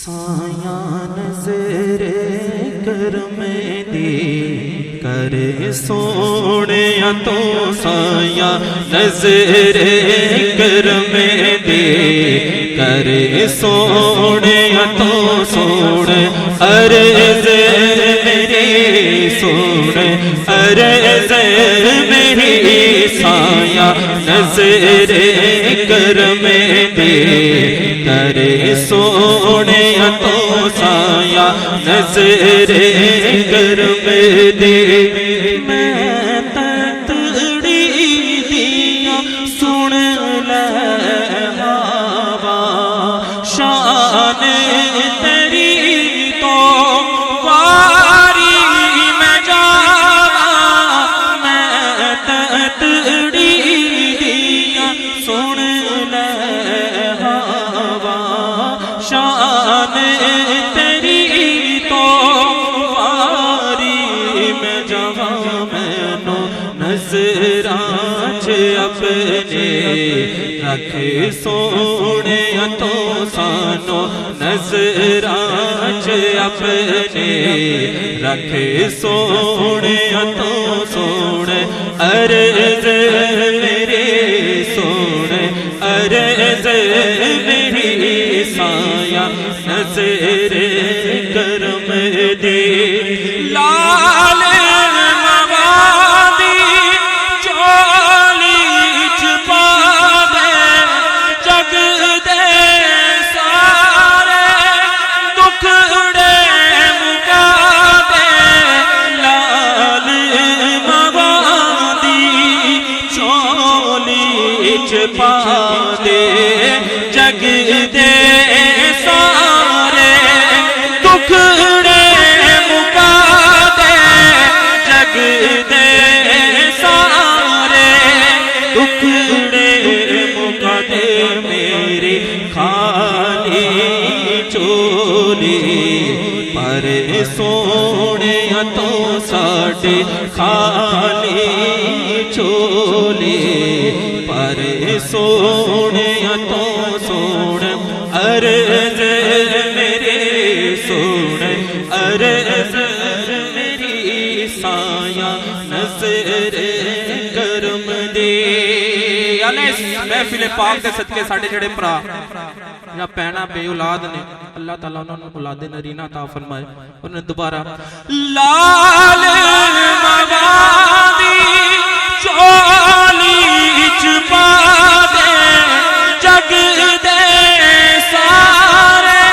سایہ نظر کرم دی کرے سونے تو سایہ نظر کرم دی کرے سونے تو سونے عرض میری سونے عرض میری سایہ نظر کرم دی کرے سونے تو سایہ نظر کرم دی میں تتڑی دیا سن لے ہوا شان تیری تو واری میں جاوا میں تتڑی دیا سن لے ہوا شان تیری تو واری میں جاوا مینو نظراں اپنے رکھ سونے تو سانو نظراں اپنے رکھ سونے تو سونے عرض میرے سونے عرض میری سایہ نظر کرم دے لال موادی چولی چھپا دے جگ دے سارے دکھڑے مکا دے لال موادی چولی چھپا دے جگ دے سارے دکھڑے مکا دے جگ دے سارے دکھڑے مکا دے میری خالی چولی پر سونے تو ساڈے خالی چولی پر سونے تو سونے عرض میرے سونے عرض میری سایہ نظر کرم دے محفل پاک دے صدقے ساڈے جڑے بھرا یا پینا بے اولاد نے اللہ تعالیٰ انہوں نے اولاد نرینہ عطا فرمائے انہوں نے دوبارہ لال موادی چولی چھپا دے جگ دے سارے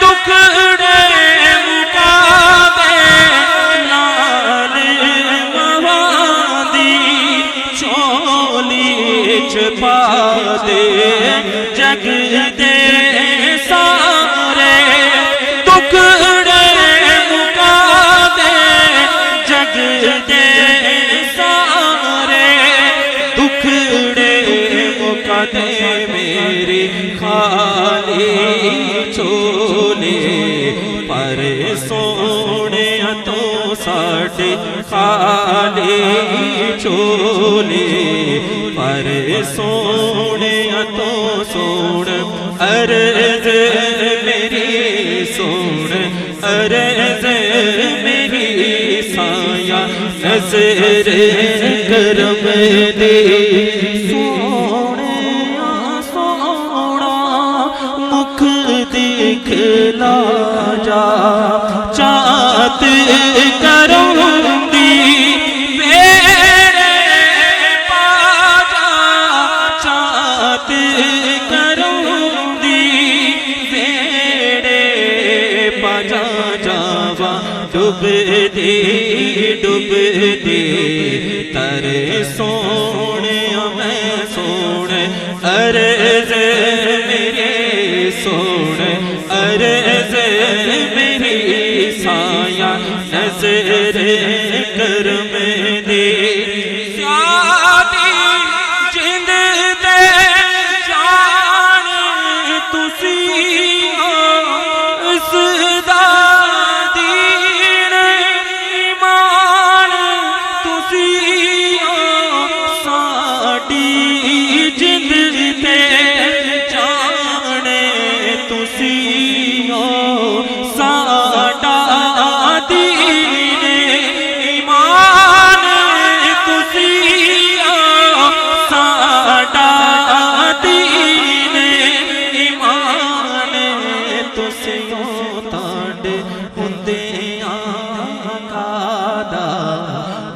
دکھڑے مکا دے لال موادی چولی چھپا دے جگ دے سارے دکھڑے مکا دے جگ دے سارے دکھڑے مکا دے میری خالی چولی پر سونے تو ساڈے خالی چولی پر سونے تو سونے عرض میری سونے عرض میری سایہ نظر کرم دے سونے سونا مکھ دکھلا جا چاہت کروں گی میرے پاجا چاہت کروں گی میرے پاجا جاوا ڈب دی ترے سونے میں سونے عرض میرے سونے عرض میری سایہ نظر کرم دے سیادی جند دے جان تسی اس دا دین ایمان تسی ساڈی جند تے جان تسی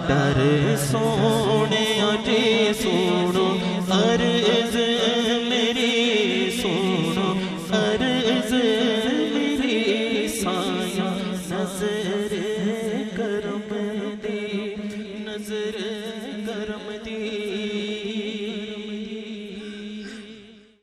ڈر سونے جی سونا